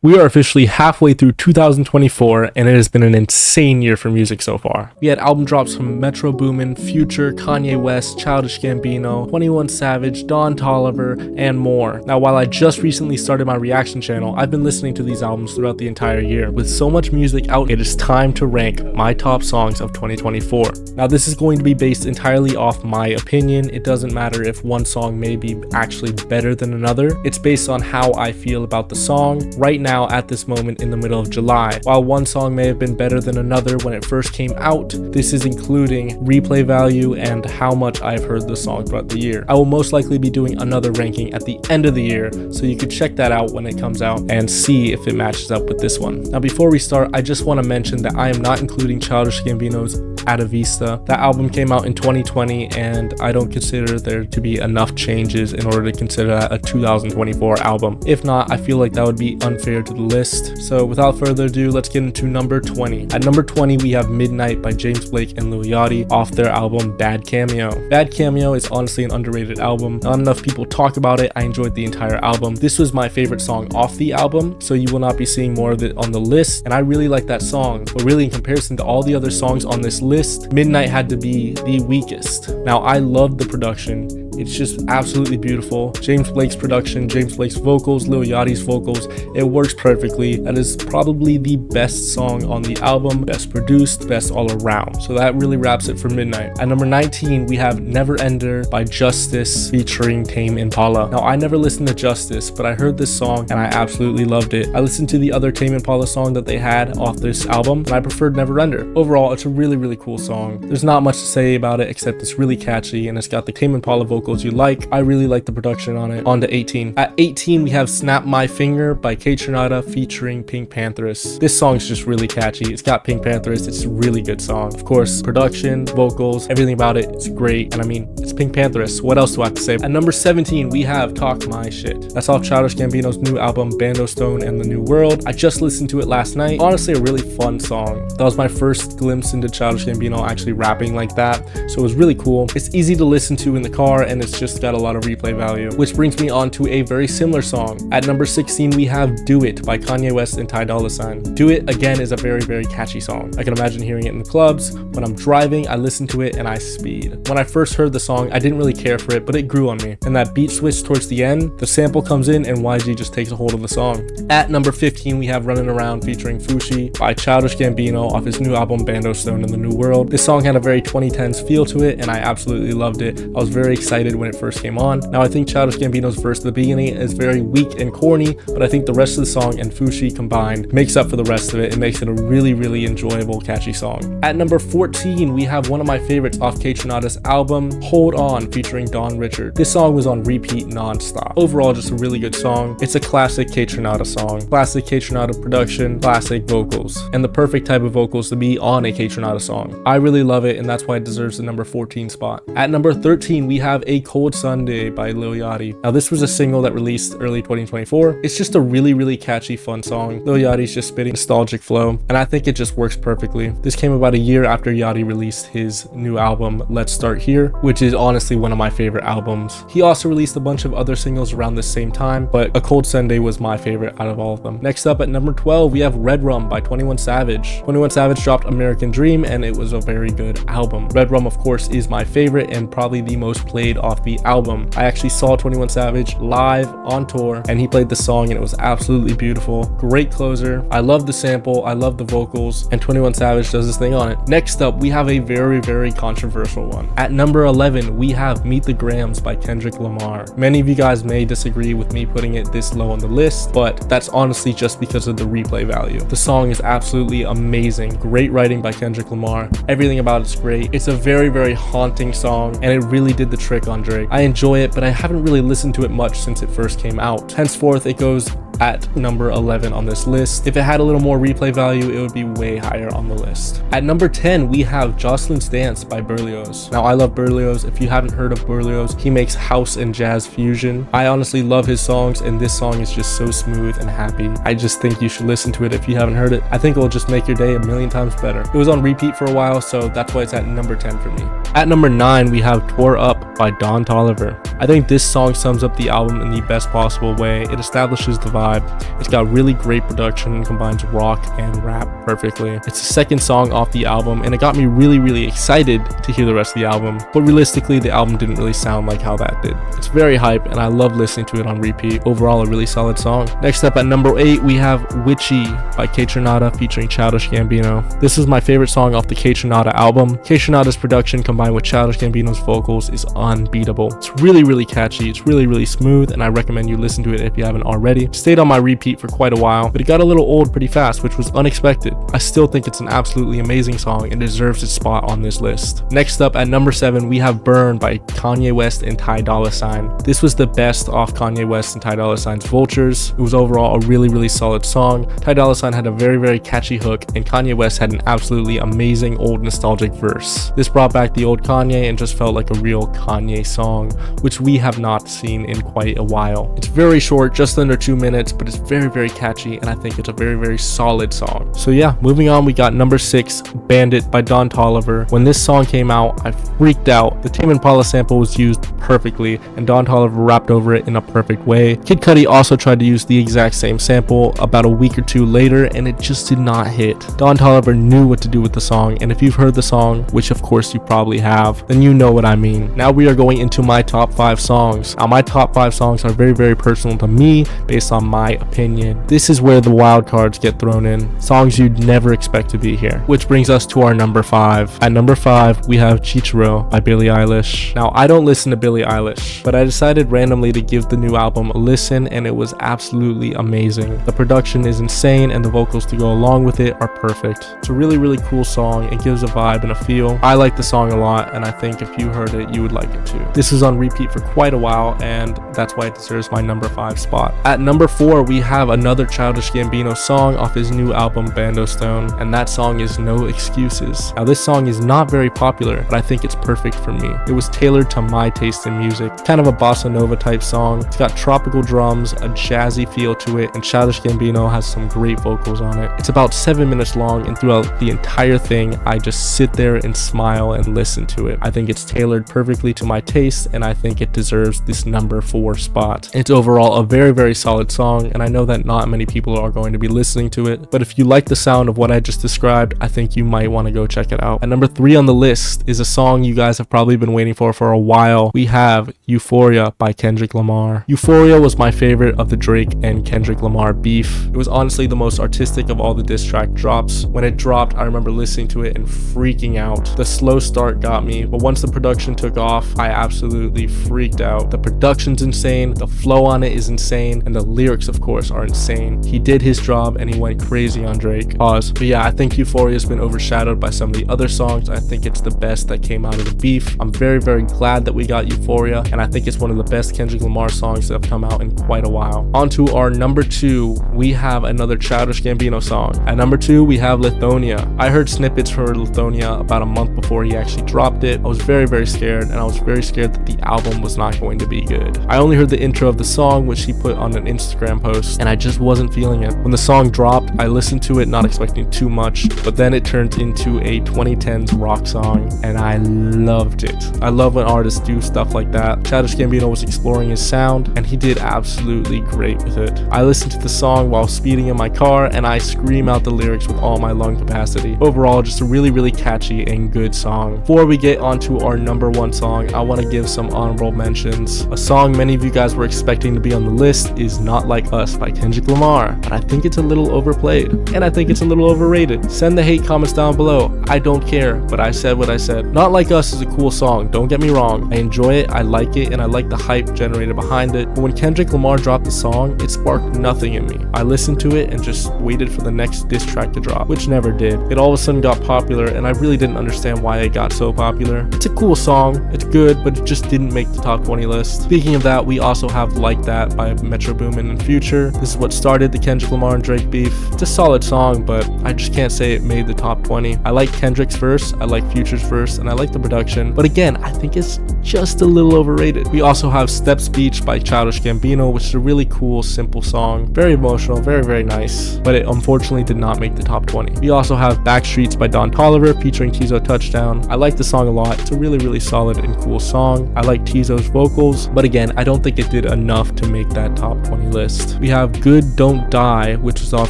We are officially halfway through 2024, and it has been an insane year for music so far. We had album drops from Metro Boomin, Future, Kanye West, Childish Gambino, 21 Savage, Don Toliver, and more. Now, while I just recently started my reaction channel, I've been listening to these albums throughout the entire year. With so much music out, it is time to rank my top songs of 2024. Now, this is going to be based entirely off my opinion. It doesn't matter if one song may be actually better than another. It's based on how I feel about the song right now at this moment in the middle of July. While one song may have been better than another when it first came out, this is including replay value and how much I've heard the song throughout the year. I will most likely be doing another ranking at the end of the year, so you could check that out when it comes out and see if it matches up with this one. Now, before we start, I just want to mention that I am not including Childish Gambino's Atta Vista. That album came out in 2020, and I don't consider there to be enough changes in order to consider that a 2024 album. If not, I feel like that would be unfair to the list. So without further ado, let's get into number 20. At number 20, we have Midnight by James Blake and Lil Yachty off their album Bad Cameo. Bad Cameo is honestly an underrated album. Not enough people talk about it. I enjoyed the entire album. This was my favorite song off the album, so you will not be seeing more of it on the list, and I really like that song. But really, in comparison to all the other songs on this list, Midnight had to be the weakest. Now, I love the production. It's just absolutely beautiful. James Blake's production, James Blake's vocals, Lil Yachty's vocals, it works perfectly. That is probably the best song on the album, best produced, best all around. So that really wraps it for Midnight. At number 19, we have Never Ender by Justice featuring Tame Impala. Now, I never listened to Justice, but I heard this song and I absolutely loved it. I listened to the other Tame Impala song that they had off this album, and I preferred Never Ender. Overall, it's a really, really cool song. There's not much to say about it except it's really catchy and it's got the Tame Impala vocals you like. I really like the production on it. On to 18. At 18, we have Snap My Finger by Kaytranada featuring Pink Panthers. This song's just really catchy. It's got Pink Panthers. It's a really good song. Of course, production, vocals, everything about it, it's great. And I mean, it's Pink Panthers. What else do I have to say? At number 17, we have Talk My Shit. That's off Childish Gambino's new album, Bando Stone and the New World. I just listened to it last night. Honestly, a really fun song. That was my first glimpse into Childish Gambino actually rapping like that. So it was really cool. It's easy to listen to in the car, and it's just got a lot of replay value, which brings me on to a very similar song. At number 16, we have Do It by Kanye West and Ty Dolla $ign. Do It, again, is a very, very catchy song. I can imagine hearing it in the clubs. When I'm driving, I listen to it and I speed. When I first heard the song, I didn't really care for it, but it grew on me. And that beat switch towards the end, the sample comes in and YG just takes a hold of the song. At number 15, we have Running Around featuring Fushi by Childish Gambino off his new album, Bando Stone and the New World. This song had a very 2010s feel to it, and I absolutely loved it. I was very excited when it first came on. Now, I think Childish Gambino's verse at the beginning is very weak and corny, but I think the rest of the song and Fushi combined makes up for the rest of it and makes it a really, really enjoyable, catchy song. At number 14, we have one of my favorites off Kaytranada's album, Hold On featuring Don Richard. This song was on repeat non-stop. Overall, just a really good song. It's a classic Kaytranada song. Classic Kaytranada production, classic vocals, and the perfect type of vocals to be on a Kaytranada song. I really love it, and that's why it deserves the number 14 spot. At number 13, we have A Cold Sunday by Lil Yachty. Now, this was a single that released early 2024. It's just a really, really catchy, fun song. Lil Yachty's just spitting nostalgic flow, and I think it just works perfectly. This came about a year after Yachty released his new album, Let's Start Here, which is honestly one of my favorite albums. He also released a bunch of other singles around the same time, but A Cold Sunday was my favorite out of all of them. Next up at number 12, we have Red Rum by 21 Savage. 21 Savage dropped American Dream, and it was a very good album. Red Rum, of course, is my favorite and probably the most played off the album. I actually saw 21 Savage live on tour, and he played the song and it was absolutely beautiful. Great closer. I love the sample, I love the vocals, and 21 Savage does his thing on it. Next up, we have a very, very controversial one. At number 11, we have Meet the Grams by Kendrick Lamar. Many of you guys may disagree with me putting it this low on the list, but that's honestly just because of the replay value. The song is absolutely amazing. Great writing by Kendrick Lamar. Everything about it's great. It's a very, very haunting song, and it really did the trick on Drake. I enjoy it, but I haven't really listened to it much since it first came out. Henceforth, it goes at number 11 on this list. If it had a little more replay value, it would be way higher on the list. At number 10, we have Jocelyn's Dance by Berlioz. Now, I love Berlioz. If you haven't heard of Berlioz, he makes house and jazz fusion. I honestly love his songs, and this song is just so smooth and happy. I just think you should listen to it if you haven't heard it. I think it will just make your day a million times better. It was on repeat for a while, so that's why it's at number 10 for me. At number 9, we have Tore Up by Don Toliver. I think this song sums up the album in the best possible way. It establishes the vibe. It's got really great production and combines rock and rap perfectly. It's the second song off the album, and it got me really excited to hear the rest of the album. But realistically, the album didn't really sound like how that did. It's very hype, and I love listening to it on repeat. Overall, a really solid song. Next up at number 8, we have Witchy by Kaytranada featuring Childish Gambino. This is my favorite song off the Kaytranada album. Kaytranada's production combined with Childish Gambino's vocals is unbeatable. It's really catchy. It's really smooth, and I recommend you listen to it if you haven't already. It stayed on my repeat for quite a while, but it got a little old pretty fast, which was unexpected. I still think it's an absolutely amazing song and deserves its spot on this list. Next up at number 7, we have Burn by Kanye West and Ty Dolla $ign. This was the best off Kanye West and Ty Dolla $ign's Vultures. It was overall a really solid song. Ty Dolla $ign had a very catchy hook, and Kanye West had an absolutely amazing old nostalgic verse. This brought back the old Kanye and just felt like a real Kanye song, which we have not seen in quite a while. It's very short, just under 2 minutes, but it's very catchy, and I think it's a very solid song. So yeah, moving on, we got number 6, Bandit by Don Toliver. When this song came out, I freaked out. The Tame Impala sample was used perfectly, and Don Toliver rapped over it in a perfect way. Kid Cudi also tried to use the exact same sample about a week or two later, and it just did not hit. Don Toliver knew what to do with the song, and if you've heard the song, which of course you probably have, then you know what I mean. Now we are going into my top 5 songs. Now my top 5 songs are very personal to me based on my opinion. This is where the wild cards get thrown in. Songs you'd never expect to be here. Which brings us to our number 5. At number 5, we have Chichiro by Billie Eilish. Now I don't listen to Billie Eilish, but I decided randomly to give the new album a listen, and it was absolutely amazing. The production is insane, and the vocals to go along with it are perfect. It's a really cool song. It gives a vibe and a feel. I like the song a lot, and I think if you heard it, you would like it too. This is on repeat for quite a while, and that's why it deserves my number 5 spot. At number 4, we have another Childish Gambino song off his new album Bando Stone, and that song is No Excuses. Now this song is not very popular, but I think it's perfect for me. It was tailored to my taste in music. Kind of a bossa nova type song. It's got tropical drums, a jazzy feel to it, and Childish Gambino has some great vocals on it. It's about 7 minutes long, and throughout the entire thing, I just sit there and smile and listen to it. I think it's tailored perfectly to my taste, and I think it deserves this number 4 spot. It's overall a very solid song, and I know that not many people are going to be listening to it, but if you like the sound of what I just described, I think you might want to go check it out. At number 3 on the list is a song you guys have probably been waiting for a while. We have Euphoria by Kendrick Lamar. Euphoria was my favorite of the Drake and Kendrick Lamar beef. It was honestly the most artistic of all the diss track drops. When it dropped, I remember listening to it and freaking out. The slow start got me, but once the production took off, I absolutely freaked out. The production's insane, the flow on it is insane, and the lyrics of course are insane. He did his job and he went crazy on Drake. Pause. But yeah, I think Euphoria has been overshadowed by some of the other songs. I think it's the best that came out of the beef. I'm very glad that we got Euphoria, and I think it's one of the best Kendrick Lamar songs that have come out in quite a while. On to our number 2, we have another Childish Gambino song. At number 2, we have Lithonia. I heard snippets for Lithonia about a month before he actually dropped it. I was very scared, and I was very scared that the album was not going to be good. I only heard the intro of the song, which he put on an Instagram post, and I just wasn't feeling it. When the song dropped, I listened to it not expecting too much, but then it turned into a 2010s rock song, and I loved it. I love when artists do stuff like that. Childish Gambino was exploring his sound, and he did absolutely great with it. I listened to the song while speeding in my car, and I scream out the lyrics with all my lung capacity. Overall, just a really catchy and good song. Before we get onto our number 1 song, I want to give some honorable mentions. A song many of you guys were expecting to be on the list is Not Like Us by Kendrick Lamar, but I think it's a little overplayed, and I think it's a little overrated. Send the hate comments down below. I don't care, but I said what I said. Not Like Us is a cool song, don't get me wrong. I enjoy it, I like it, and I like the hype generated behind it, but when Kendrick Lamar dropped the song, it sparked nothing in me. I listened to it and just waited for the next diss track to drop, which never did. It all of a sudden got popular, and I really didn't understand why it got so popular. It's a cool song, it's good, but it just didn't make the top 20 list. Speaking of that, we also have Like That by Metro Boomin and Future. This is what started the Kendrick Lamar and Drake beef. It's a solid song, but I just can't say it made the top 20. I like Kendrick's verse, I like Future's verse, and I like the production, but again, I think it's just a little overrated. We also have Step Speech by Childish Gambino, which is a really cool, simple song. Very emotional, very, very nice, but it unfortunately did not make the top 20. We also have Backstreets by Don Toliver featuring Tizo Touchdown. I like the song a lot. It's a really, really solid and cool song. I like Tizo's vocals, but again, I don't think it did enough to make that top 20 list. We have Good Don't Die, which was off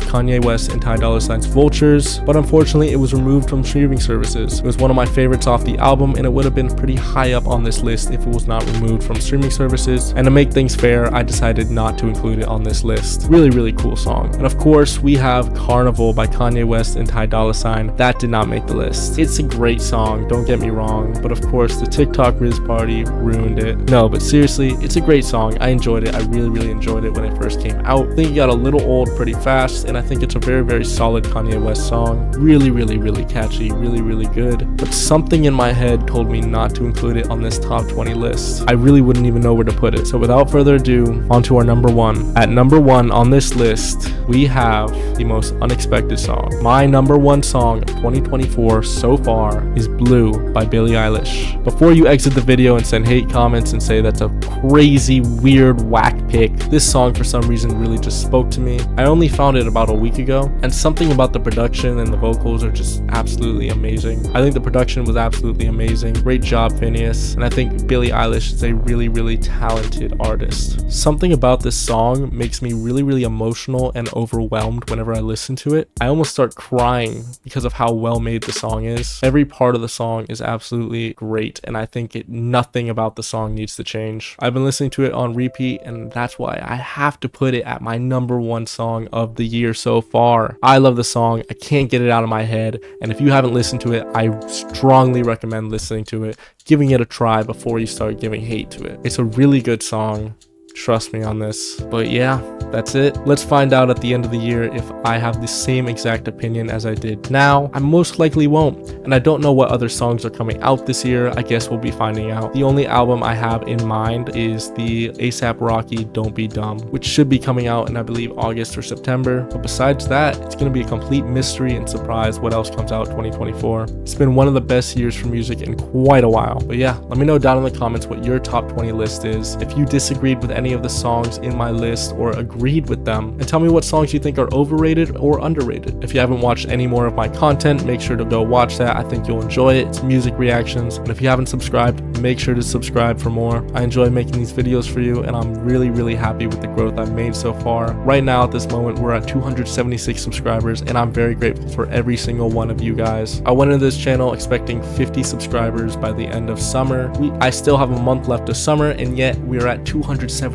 Kanye West and Ty Dolla $ign's Vultures, but unfortunately it was removed from streaming services. It was one of my favorites off the album, and it would have been pretty high up on this list if it was not removed from streaming services, and to make things fair, I decided not to include it on this list. Really, really cool song. And of course, we have Carnival by Kanye West and Ty Dolla $ign. That did not make the list. It's a great song, don't get me wrong, but of course the TikTok Riz Party ruined it. No, but seriously, it's a great song. I enjoyed it. I really, really enjoyed it when it first came out. I think it got a little old pretty fast, and I think it's a very, very solid Kanye West song. Really, really, really catchy, really, really good. But something in my head told me not to include it on this top 20 list. I really wouldn't even know where to put it. So without further ado, on to our number one. At number one on this list, we have the most unexpected song. My number one song of 2024 so far is Blue by Billie Eilish. Before you exit the video and send hate comments and say that's a crazy, weird, whack pick, this song for some reason really just spoke to me. I only found it about a week ago, and something about the production and the vocals are just absolutely amazing. I think the production was absolutely amazing. Great job, Phineas. And I think Billie Eilish is a really, really talented artist. Something about this song makes me really, really emotional and overwhelmed whenever I listen to it. I almost start crying because of how well made the song is. Every part of the song is absolutely great, and I think nothing about the song needs to change. I've been listening to it on repeat, and that's why I have to put it at my number one song of the year so far. I love the song. I can't get it out of my head, and if you haven't listened to it, I strongly recommend listening to it, giving it a try before you start giving hate to it. It's a really good song. Trust me on this. But yeah, that's it. Let's find out at the end of the year if I have the same exact opinion as I did now. I most likely won't, and I don't know what other songs are coming out this year. I guess we'll be finding out. The only album I have in mind is the A$AP Rocky Don't Be Dumb, which should be coming out in, I believe, August or September. But besides that, it's going to be a complete mystery and surprise what else comes out 2024. It's been one of the best years for music in quite a while. But yeah, let me know down in the comments what your top 20 list is. If you disagreed with any of the songs in my list or agreed with them, and tell me what songs you think are overrated or underrated. If you haven't watched any more of my content, make sure to go watch that. I think you'll enjoy it. It's music reactions. And if you haven't subscribed, make sure to subscribe for more. I enjoy making these videos for you, and I'm really, really happy with the growth I've made so far. Right now at this moment, we're at 276 subscribers, and I'm very grateful for every single one of you guys. I went into this channel expecting 50 subscribers by the end of summer. I still have a month left of summer, and yet we're at 276.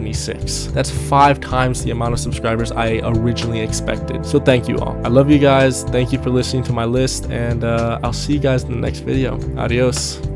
That's 5 times the amount of subscribers I originally expected. So thank you all. I love you guys. Thank you for listening to my list, and I'll see you guys in the next video. Adios.